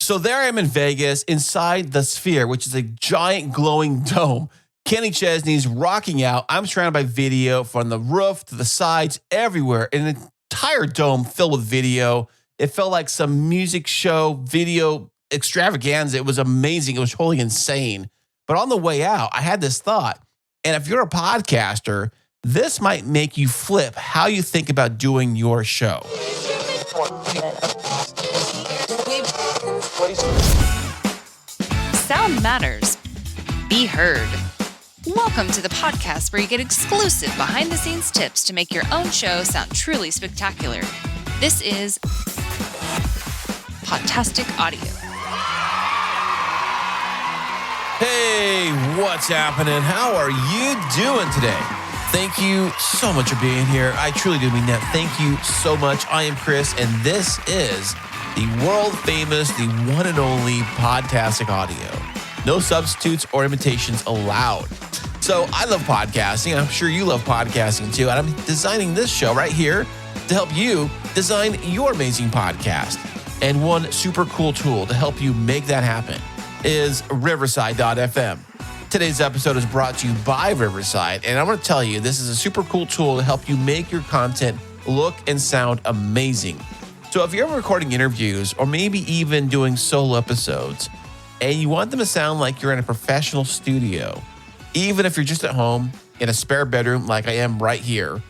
So there I am in Vegas inside the Sphere, which is a giant glowing dome. Kenny Chesney's rocking out. I'm surrounded by video from the roof to the sides, everywhere. An entire dome filled with video. It felt like some music show, video extravaganza. It was amazing. It was totally insane. But on the way out, I had this thought. And if you're a podcaster, this might make you flip how you think about doing your show. Sound matters. Be heard. Welcome to the podcast where you get exclusive behind-the-scenes tips to make your own show sound truly spectacular. This is Podtastic Audio. Hey, what's happening? How are you doing today? Thank you so much for being here. I truly do mean that. Thank you so much. I am Chris, and this is the world famous, the one and only Podtastic Audio. No substitutes or imitations allowed. So I love podcasting. I'm sure you love podcasting too. And I'm designing this show right here to help you design your amazing podcast. And one super cool tool to help you make that happen is Riverside.fm. Today's episode is brought to you by Riverside. And I want to tell you, this is a super cool tool to help you make your content look and sound amazing. So if you're ever recording interviews or maybe even doing solo episodes and you want them to sound like you're in a professional studio, even if you're just at home in a spare bedroom like I am right here,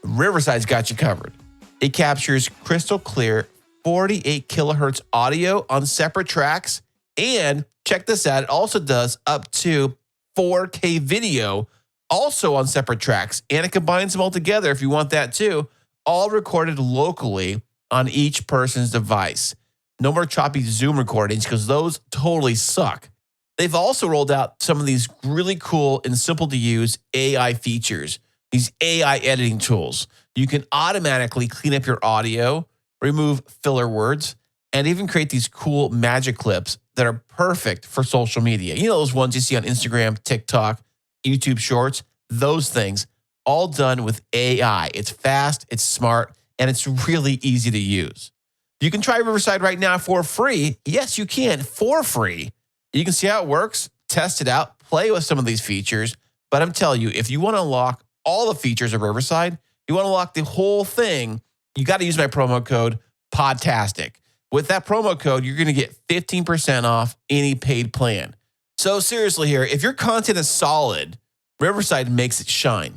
Riverside's got you covered. It captures crystal clear 48 kilohertz audio on separate tracks. And check this out, it also does up to 4K video also on separate tracks. And it combines them all together if you want that too, all recorded locally on each person's device. No more choppy Zoom recordings because those totally suck. They've also rolled out some of these really cool and simple to use AI features, these AI editing tools. You can automatically clean up your audio, remove filler words, and even create these cool magic clips that are perfect for social media. You know those ones you see on Instagram, TikTok, YouTube Shorts, those things, all done with AI. It's fast, it's smart, and it's really easy to use. You can try Riverside right now for free. Yes, you can, for free. You can see how it works, test it out, play with some of these features. But I'm telling you, if you want to unlock all the features of Riverside, you want to unlock the whole thing, you got to use my promo code Podtastic. With that promo code, you're going to get 15% off any paid plan. So seriously here, if your content is solid, Riverside makes it shine.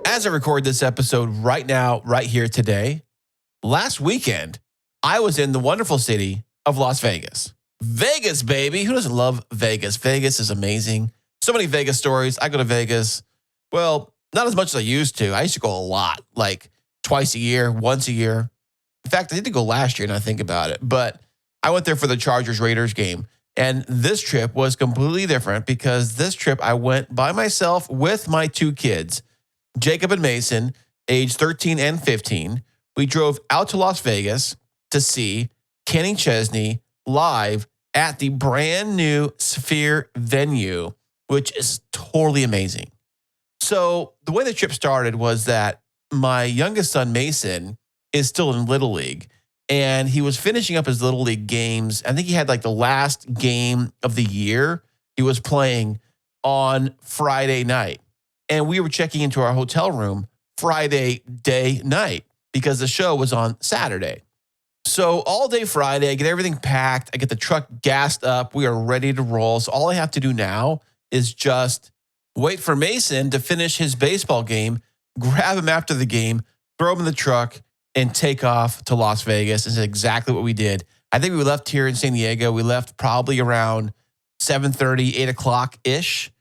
As I record this episode right now, right here today, last weekend, I was in the wonderful city of Las Vegas. Vegas, baby. Who doesn't love Vegas? Vegas is amazing. So many Vegas stories. I go to Vegas. Well, not as much as I used to. I used to go a lot, like twice a year, once a year. In fact, I did go last year, and I think about it. But I went there for the Chargers-Raiders game. And this trip was completely different because this trip I went by myself with my two kids, Jacob and Mason, age 13 and 15. We drove out to Las Vegas to see Kenny Chesney live at the brand new Sphere venue, which is totally amazing. So the way the trip started was that my youngest son, Mason, is still in Little League, and he was finishing up his Little League games. I think he had like the last game of the year he was playing on Friday night. And we were checking into our hotel room Friday day night because the show was on Saturday. So all day Friday, I get everything packed. I get the truck gassed up. We are ready to roll. So all I have to do now is just wait for Mason to finish his baseball game, grab him after the game, throw him in the truck, and take off to Las Vegas. This is exactly what we did. I think we left here in San Diego. We left probably around 7:30, 8 o'clock-ish.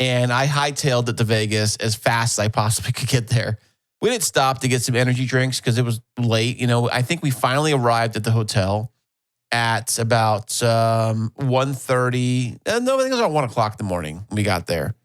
And I hightailed it to Vegas as fast as I possibly could get there. We didn't stop to get some energy drinks because it was late. You know, I think we finally arrived at the hotel at about 1:30. No, I think it was around 1 o'clock in the morning when we got there.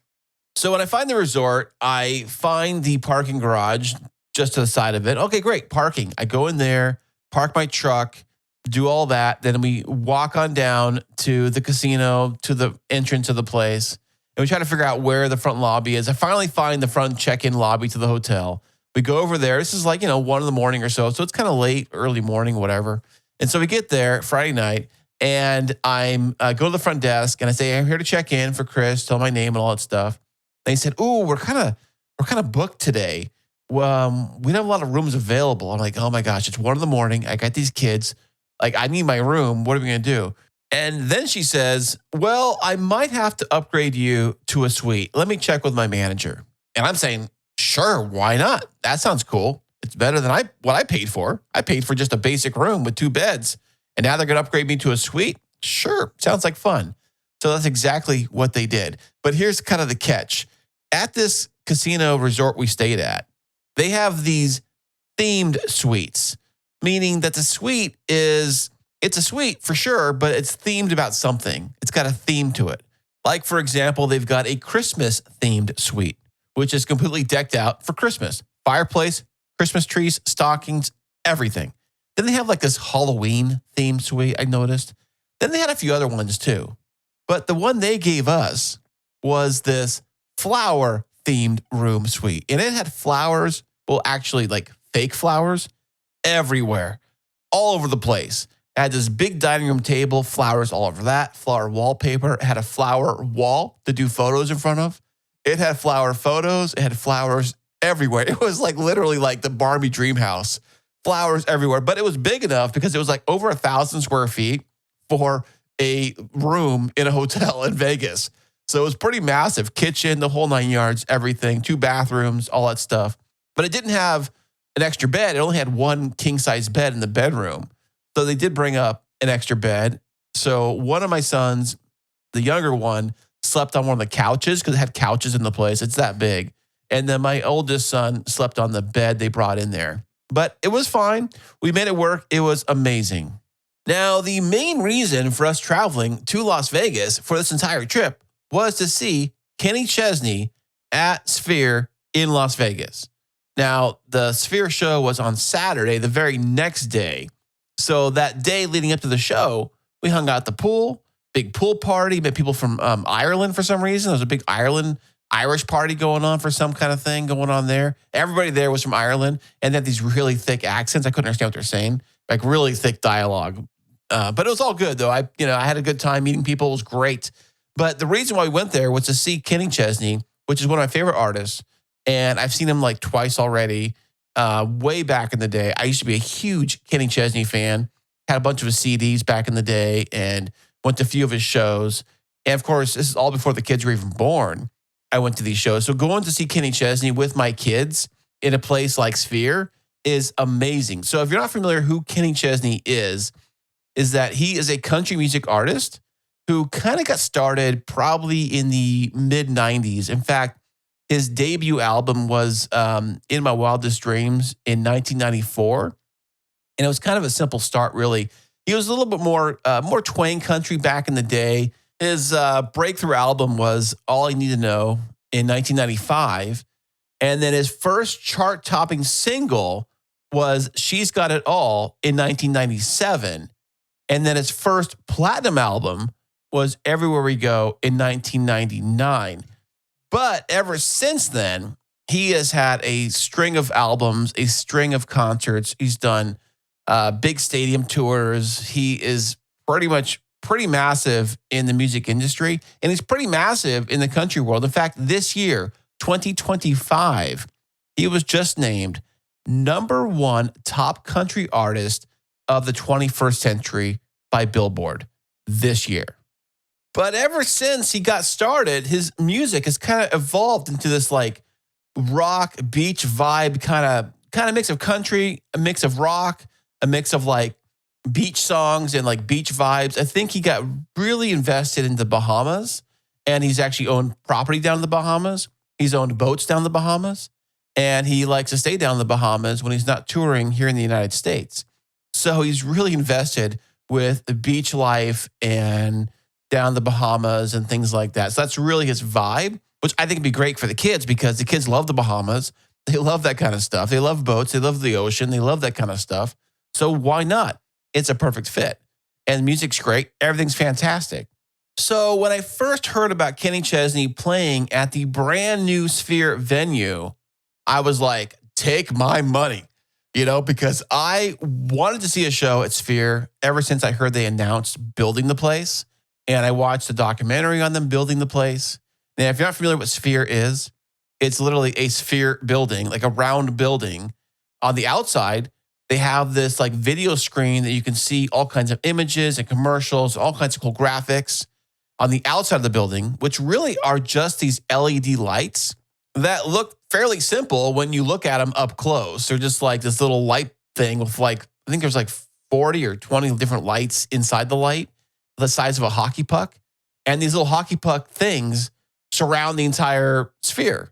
So when I find the resort, I find the parking garage just to the side of it. Okay, great, parking. I go in there, park my truck, do all that. Then we walk on down to the casino, to the entrance of the place. And we try to figure out where the front lobby is. I finally find the front check-in lobby to the hotel. We go over there. This is like, 1 in the morning or so. So it's kind of late, early morning, whatever. And so we get there Friday night, and I'm go to the front desk, and I say, I'm here to check in for Chris, tell my name and all that stuff. They said, "Ooh, we're kind of booked today. We don't have a lot of rooms available." I'm like, "Oh my gosh, it's 1 a.m. I got these kids. Like, I need my room. What are we gonna do?" And then she says, "Well, I might have to upgrade you to a suite. Let me check with my manager." And I'm saying, "Sure, why not? That sounds cool. It's better than what I paid for. I paid for just a basic room with 2 beds, and now they're gonna upgrade me to a suite. Sure, sounds like fun." So that's exactly what they did. But here's kind of the catch. At this casino resort we stayed at, they have these themed suites, meaning that the suite it's a suite for sure, but it's themed about something. It's got a theme to it. Like, for example, they've got a Christmas themed suite, which is completely decked out for Christmas. Fireplace, Christmas trees, stockings, everything. Then they have like this Halloween themed suite, I noticed. Then they had a few other ones too. But the one they gave us was this flower themed room suite. And it had flowers, well, actually like fake flowers everywhere, all over the place. It had this big dining room table, flowers all over that, flower wallpaper. It had a flower wall to do photos in front of. It had flower photos. It had flowers everywhere. It was like literally like the Barbie dream house. Flowers everywhere. But it was big enough because it was like over 1,000 square feet for a room in a hotel in Vegas. So it was pretty massive. Kitchen, the whole 9 yards, everything, 2 bathrooms, all that stuff. But it didn't have an extra bed. It only had 1 king-size bed in the bedroom. So they did bring up an extra bed. So one of my sons, the younger one, slept on one of the couches because it had couches in the place. It's that big. And then my oldest son slept on the bed they brought in there. But it was fine. We made it work. It was amazing. Now, the main reason for us traveling to Las Vegas for this entire trip was to see Kenny Chesney at Sphere in Las Vegas. Now, the Sphere show was on Saturday, the very next day. So that day leading up to the show, we hung out at the pool, big pool party, met people from Ireland for some reason. There was a big Irish party going on for some kind of thing going on there. Everybody there was from Ireland, and they had these really thick accents. I couldn't understand what they're saying, like really thick dialogue. But it was all good though. I had a good time meeting people. It was great. But the reason why we went there was to see Kenny Chesney, which is one of my favorite artists. And I've seen him like twice already, way back in the day. I used to be a huge Kenny Chesney fan, had a bunch of his CDs back in the day and went to a few of his shows. And of course, this is all before the kids were even born. I went to these shows. So going to see Kenny Chesney with my kids in a place like Sphere is amazing. So if you're not familiar who Kenny Chesney is that he is a country music artist who kind of got started probably in the mid-90s. In fact, his debut album was In My Wildest Dreams in 1994. And it was kind of a simple start, really. He was a little bit more twang country back in the day. His breakthrough album was All You Need to Know in 1995. And then his first chart-topping single was She's Got It All in 1997. And then his first platinum album was Everywhere We Go in 1999. But ever since then, he has had a string of albums, a string of concerts. He's done big stadium tours. He is pretty massive in the music industry, and he's pretty massive in the country world. In fact, this year, 2025, he was just named #1 top country artist of the 21st century by Billboard this year. But ever since he got started, his music has kind of evolved into this like rock beach vibe kind of mix of country, a mix of rock, a mix of like beach songs and like beach vibes. I think he got really invested in the Bahamas, and he's actually owned property down in the Bahamas. He's owned boats down in the Bahamas, and he likes to stay down in the Bahamas when he's not touring here in the United States. So he's really invested with the beach life and down the Bahamas and things like that. So that's really his vibe, which I think would be great for the kids because the kids love the Bahamas. They love that kind of stuff. They love boats. They love the ocean. They love that kind of stuff. So why not? It's a perfect fit. And the music's great. Everything's fantastic. So when I first heard about Kenny Chesney playing at the brand new Sphere venue, I was like, take my money. because I wanted to see a show at Sphere ever since I heard they announced building the place. And I watched a documentary on them building the place. Now, if you're not familiar with what Sphere is, it's literally a sphere building, like a round building. On the outside, they have this like video screen that you can see all kinds of images and commercials, all kinds of cool graphics on the outside of the building, which really are just these LED lights that look fairly simple when you look at them up close. They're just like this little light thing with I think there's like 40 or 20 different lights inside the light, the size of a hockey puck. And these little hockey puck things surround the entire sphere.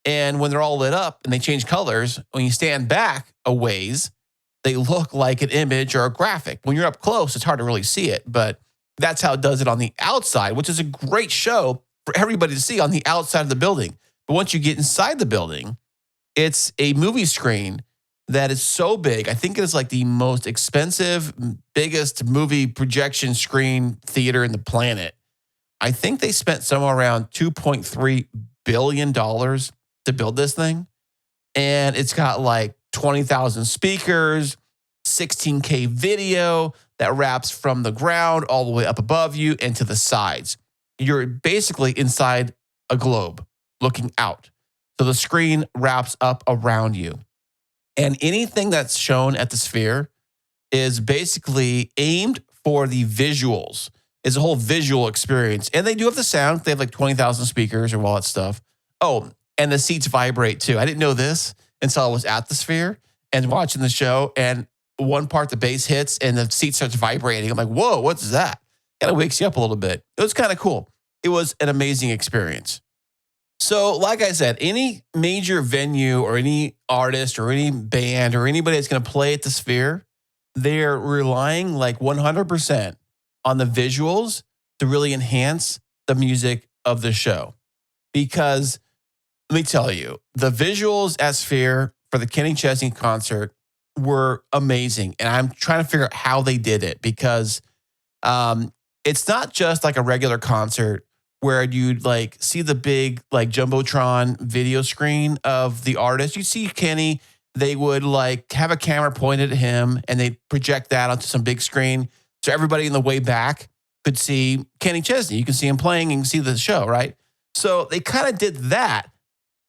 And when they're all lit up and they change colors, when you stand back a ways, they look like an image or a graphic. When you're up close, it's hard to really see it, but that's how it does it on the outside, which is a great show for everybody to see on the outside of the building. But once you get inside the building, it's a movie screen that is so big. I think it is like the most expensive, biggest movie projection screen theater in the planet. I think they spent somewhere around $2.3 billion to build this thing. And it's got like 20,000 speakers, 16K video that wraps from the ground all the way up above you and to the sides. You're basically inside a globe looking out. So the screen wraps up around you. And anything that's shown at the Sphere is basically aimed for the visuals. It's a whole visual experience. And they do have the sound. They have like 20,000 speakers or all that stuff. Oh, and the seats vibrate too. I didn't know this until I was at the Sphere and watching the show. And one part, the bass hits and the seat starts vibrating. I'm like, whoa, what's that? Kind of wakes you up a little bit. It was kind of cool. It was an amazing experience. So like I said, any major venue or any artist or any band or anybody that's going to play at the Sphere, they're relying like 100% on the visuals to really enhance the music of the show. Because let me tell you, the visuals at Sphere for the Kenny Chesney concert were amazing. And I'm trying to figure out how they did it because it's not just like a regular concert where you'd like see the big like Jumbotron video screen of the artist. You see Kenny, they would like have a camera pointed at him and they project that onto some big screen. So everybody in the way back could see Kenny Chesney. You can see him playing and you can see the show, right? So they kind of did that.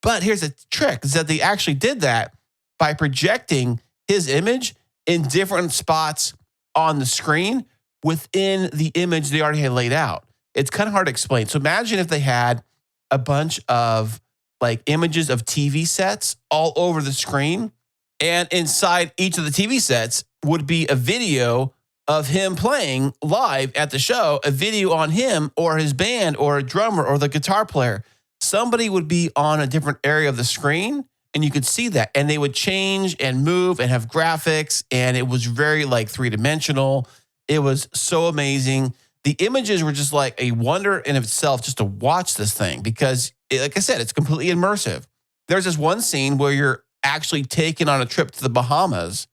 But here's the trick is that they actually did that by projecting his image in different spots on the screen within the image they already had laid out. It's kind of hard to explain. So imagine if they had a bunch of like images of TV sets all over the screen. And inside each of the TV sets would be a video of him playing live at the show, a video on him or his band or a drummer or the guitar player. Somebody would be on a different area of the screen and you could see that. And they would change and move and have graphics. And it was very like three-dimensional. It was so amazing. The images were just like a wonder in of itself just to watch this thing because, like I said, it's completely immersive. There's this one scene where you're actually taken on a trip to the Bahamas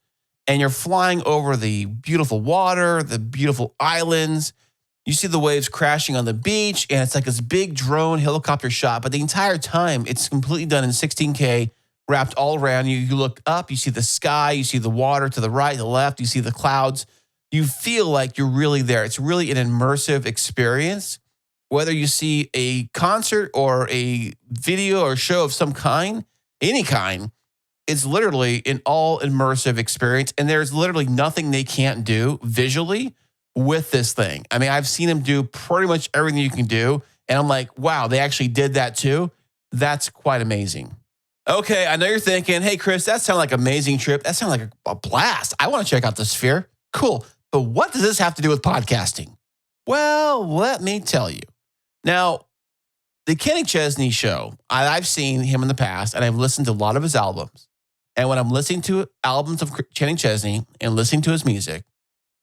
and you're flying over the beautiful water, the beautiful islands. You see the waves crashing on the beach and it's like this big drone helicopter shot. But the entire time, it's completely done in 16K, wrapped all around you. You look up, you see the sky, you see the water to the right, the left, you see the clouds. You feel like you're really there. It's really an immersive experience. Whether you see a concert or a video or show of some kind, any kind, it's literally an all immersive experience. And there's literally nothing they can't do visually with this thing. I mean, I've seen them do pretty much everything you can do. And I'm like, wow, they actually did that too. That's quite amazing. Okay, I know you're thinking, hey, Chris, that sounds like an amazing trip. That sounds like a blast. I want to check out the Sphere. Cool. But what does this have to do with podcasting? Well, let me tell you. Now, the Kenny Chesney show, I've seen him in the past and I've listened to a lot of his albums. And when I'm listening to albums of Kenny Chesney and listening to his music,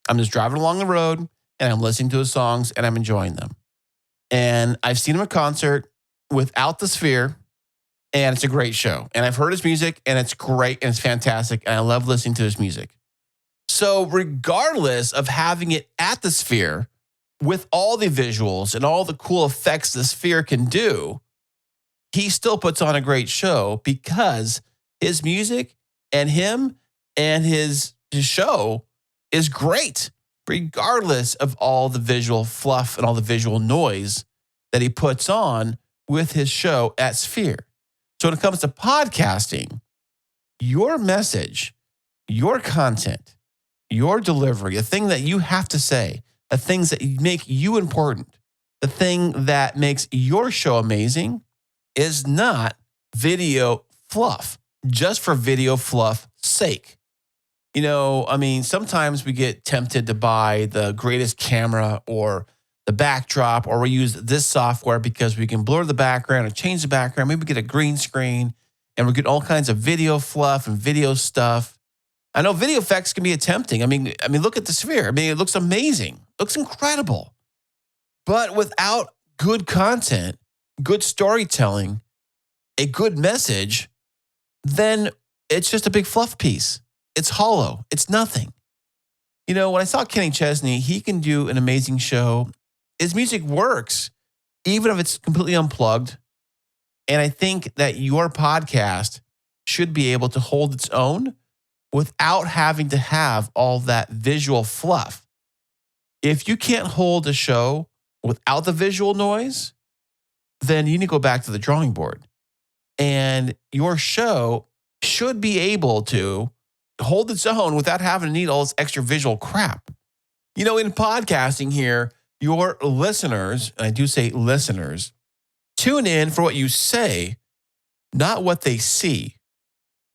I'm just driving along the road and I'm listening to his songs and I'm enjoying them. And I've seen him at concert without the Sphere and it's a great show. And I've heard his music and it's great and it's fantastic. And I love listening to his music. So regardless of having it at the Sphere with all the visuals and all the cool effects the Sphere can do, he still puts on a great show because his music and him And his show is great, regardless of all the visual fluff and all the visual noise that he puts on with his show at Sphere. So when it comes to podcasting, your message, your content, your delivery, the thing that you have to say, the things that make you important, the thing that makes your show amazing is not video fluff, just for video fluff sake. Sometimes we get tempted to buy the greatest camera or the backdrop, or we use this software because we can blur the background and change the background. Maybe we get a green screen and we get all kinds of video fluff and video stuff. I know video effects can be tempting. I mean, look at the Sphere. It looks amazing. It looks incredible. But without good content, good storytelling, a good message, then it's just a big fluff piece. It's hollow. It's nothing. When I saw Kenny Chesney, he can do an amazing show. His music works, even if it's completely unplugged. And I think that your podcast should be able to hold its own without having to have all that visual fluff. If you can't hold a show without the visual noise, then you need to go back to the drawing board. And your show should be able to hold its own without having to need all this extra visual crap. In podcasting here, your listeners, and I do say listeners, tune in for what you say, not what they see.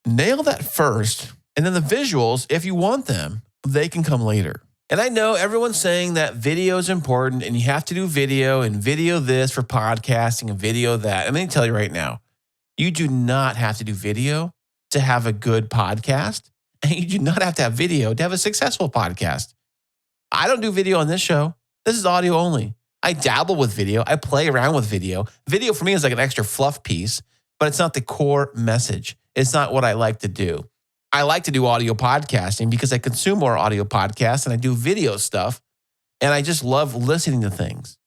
Nail that first, and then the visuals, if you want them, they can come later. And I know everyone's saying that video is important and you have to do video and video this for podcasting and video that. I'm going to tell you right now, you do not have to do video to have a good podcast. And you do not have to have video to have a successful podcast. I don't do video on this show. This is audio only. I dabble with video. I play around with video. Video for me is like an extra fluff piece, but it's not the core message. It's not what I like to do. I like to do audio podcasting because I consume more audio podcasts and I do video stuff. And I just love listening to things.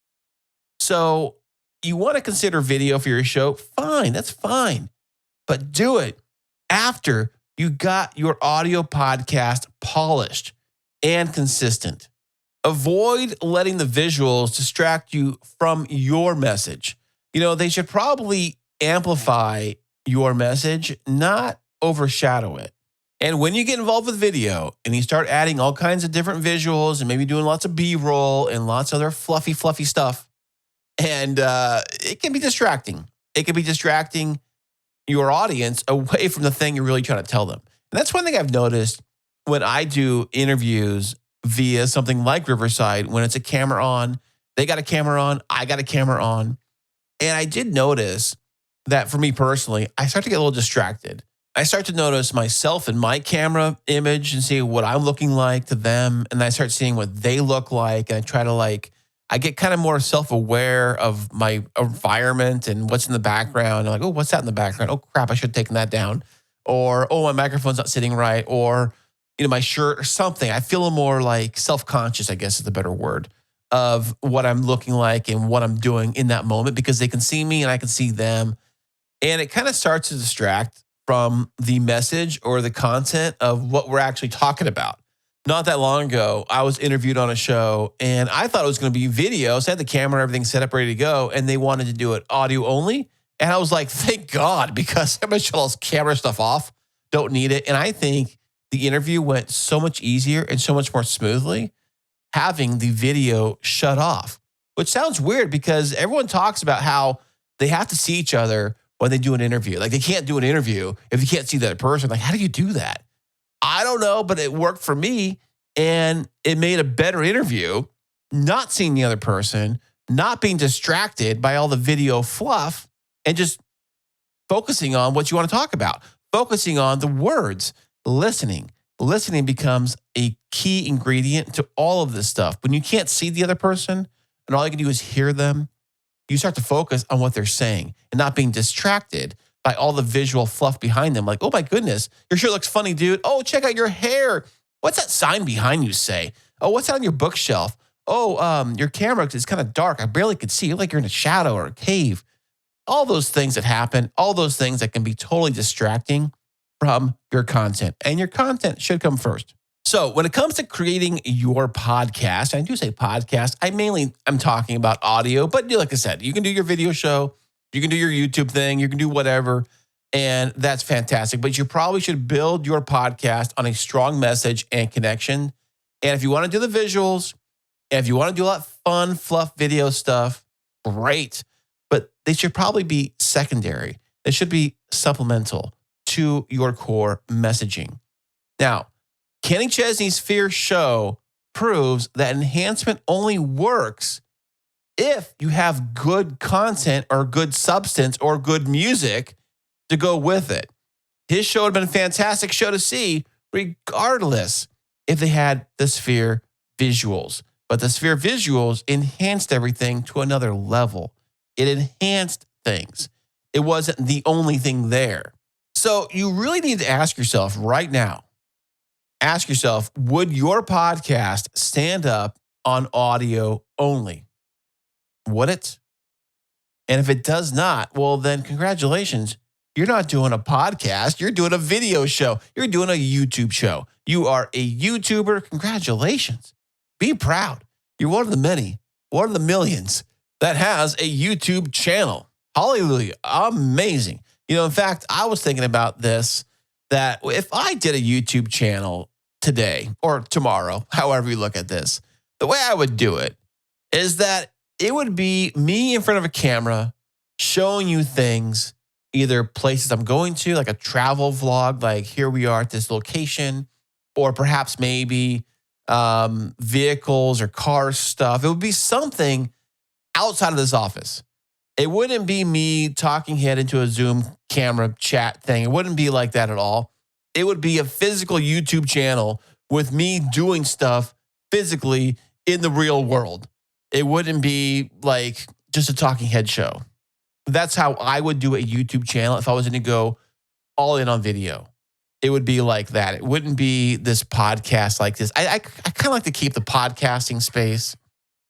So you want to consider video for your show? Fine, that's fine. But do it after you got your audio podcast polished and consistent. Avoid letting the visuals distract you from your message. They should probably amplify your message, not overshadow it. And when you get involved with video and you start adding all kinds of different visuals and maybe doing lots of B-roll and lots of other fluffy stuff, and it can be distracting. It can be distracting your audience away from the thing you're really trying to tell them. And that's one thing I've noticed when I do interviews via something like Riverside, when it's a camera on, they got a camera on, I got a camera on. And I did notice that for me personally, I start to get a little distracted. I start to notice myself in my camera image and see what I'm looking like to them. And I start seeing what they look like. And I try to I get kind of more self-aware of my environment and what's in the background. I'm like, oh, what's that in the background? Oh, crap, I should have taken that down. Or, oh, my microphone's not sitting right. Or, my shirt or something. I feel more self-conscious, I guess is the better word, of what I'm looking like and what I'm doing in that moment because they can see me and I can see them. And it kind of starts to distract from the message or the content of what we're actually talking about. Not that long ago, I was interviewed on a show and I thought it was going to be video. So I had the camera, everything set up, ready to go. And they wanted to do it audio only. And I was like, thank God, because everybody shut all this camera stuff off. Don't need it. And I think the interview went so much easier and so much more smoothly having the video shut off, which sounds weird because everyone talks about how they have to see each other when they do an interview. Like they can't do an interview if you can't see that person. Like, how do you do that? I don't know, but it worked for me and it made a better interview, not seeing the other person, not being distracted by all the video fluff and just focusing on what you want to talk about, focusing on the words, listening. Listening becomes a key ingredient to all of this stuff. When you can't see the other person and all you can do is hear them, you start to focus on what they're saying and not being distracted by all the visual fluff behind them. Like, oh my goodness, your shirt looks funny, dude. Oh, check out your hair. What's that sign behind you say? Oh, what's that on your bookshelf? Oh, your camera is kind of dark. I barely could see. You like you're in a shadow or a cave. All those things that happen, all those things that can be totally distracting from your content, and your content should come first. So when it comes to creating your podcast, and I do say podcast, I'm talking about audio, but like I said, you can do your video show, you can do your YouTube thing, you can do whatever, and that's fantastic. But you probably should build your podcast on a strong message and connection. And if you want to do the visuals, and if you want to do a lot of fun, fluff video stuff, great. But they should probably be secondary. They should be supplemental to your core messaging. Now, Kenny Chesney's Fear Show proves that enhancement only works if you have good content or good substance or good music to go with it. His show would have been a fantastic show to see, regardless if they had the Sphere visuals. But the Sphere visuals enhanced everything to another level. It enhanced things. It wasn't the only thing there. So you really need to ask yourself right now, would your podcast stand up on audio only? Would it? And if it does not, well, then congratulations. You're not doing a podcast. You're doing a video show. You're doing a YouTube show. You are a YouTuber. Congratulations. Be proud. You're one of the many, one of the millions that has a YouTube channel. Hallelujah. Amazing. In fact, I was thinking about this, that if I did a YouTube channel today or tomorrow, however you look at this, the way I would do it is that it would be me in front of a camera showing you things, either places I'm going to, like a travel vlog, like here we are at this location, or perhaps maybe vehicles or car stuff. It would be something outside of this office. It wouldn't be me talking head into a Zoom camera chat thing. It wouldn't be like that at all. It would be a physical YouTube channel with me doing stuff physically in the real world. It wouldn't be like just a talking head show. That's how I would do a YouTube channel if I was going to go all in on video. It would be like that. It wouldn't be this podcast like this. I kind of like to keep the podcasting space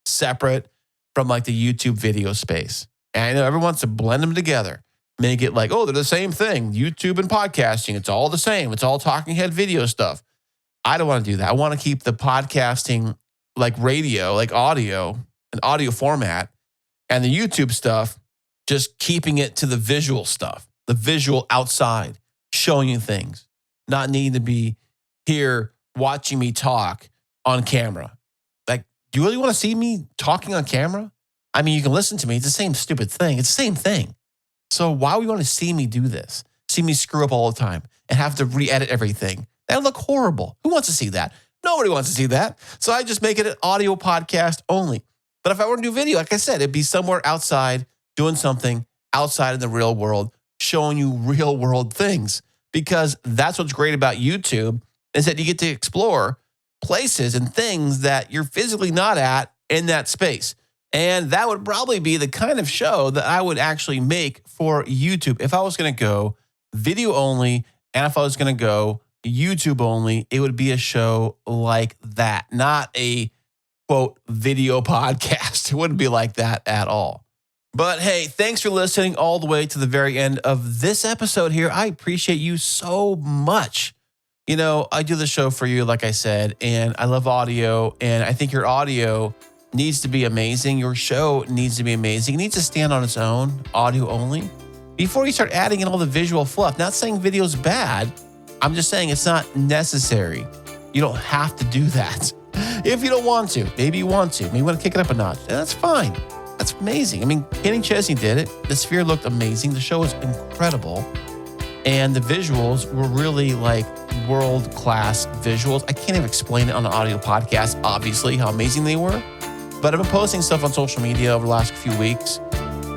separate from like the YouTube video space. And I know everyone wants to blend them together, make it like, oh, they're the same thing. YouTube and podcasting, it's all the same. It's all talking head video stuff. I don't want to do that. I want to keep the podcasting like radio, like audio, an audio format, and the YouTube stuff, just keeping it to the visual stuff, the visual outside, showing you things, not needing to be here watching me talk on camera. Like, do you really want to see me talking on camera? I mean, you can listen to me. It's the same stupid thing. It's the same thing. So why would you want to see me do this? See me screw up all the time and have to re-edit everything? That would look horrible. Who wants to see that? Nobody wants to see that. So I just make it an audio podcast only. But if I were to do video, like I said, it'd be somewhere outside, doing something outside of the real world, showing you real world things. Because that's what's great about YouTube, is that you get to explore places and things that you're physically not at in that space. And that would probably be the kind of show that I would actually make for YouTube. If I was going to go video only, and if I was going to go YouTube only, it would be a show like that, not a quote video podcast. It wouldn't be like that at all. But hey, thanks for listening all the way to the very end of this episode here. I appreciate you so much. I do the show for you, like I said, and I love audio, and I think your audio needs to be amazing. Your show needs to be amazing. It needs to stand on its own, audio only, before you start adding in all the visual fluff. Not saying video's bad. I'm just saying it's not necessary. You don't have to do that. If you don't want to, maybe you want to. Maybe you want to kick it up a notch. And that's fine. That's amazing. I mean, Kenny Chesney did it. The Sphere looked amazing. The show was incredible. And the visuals were really like world-class visuals. I can't even explain it on an audio podcast, obviously, how amazing they were. But I've been posting stuff on social media over the last few weeks,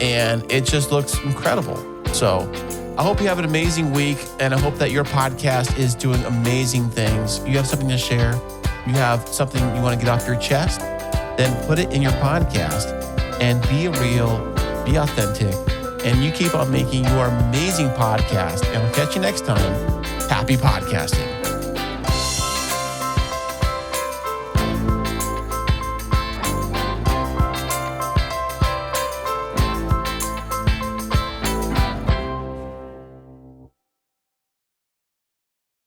and it just looks incredible. So I hope you have an amazing week, and I hope that your podcast is doing amazing things. You have something to share, you have something you want to get off your chest, then put it in your podcast and be real, be authentic, and you keep on making your amazing podcast. And we'll catch you next time. Happy podcasting.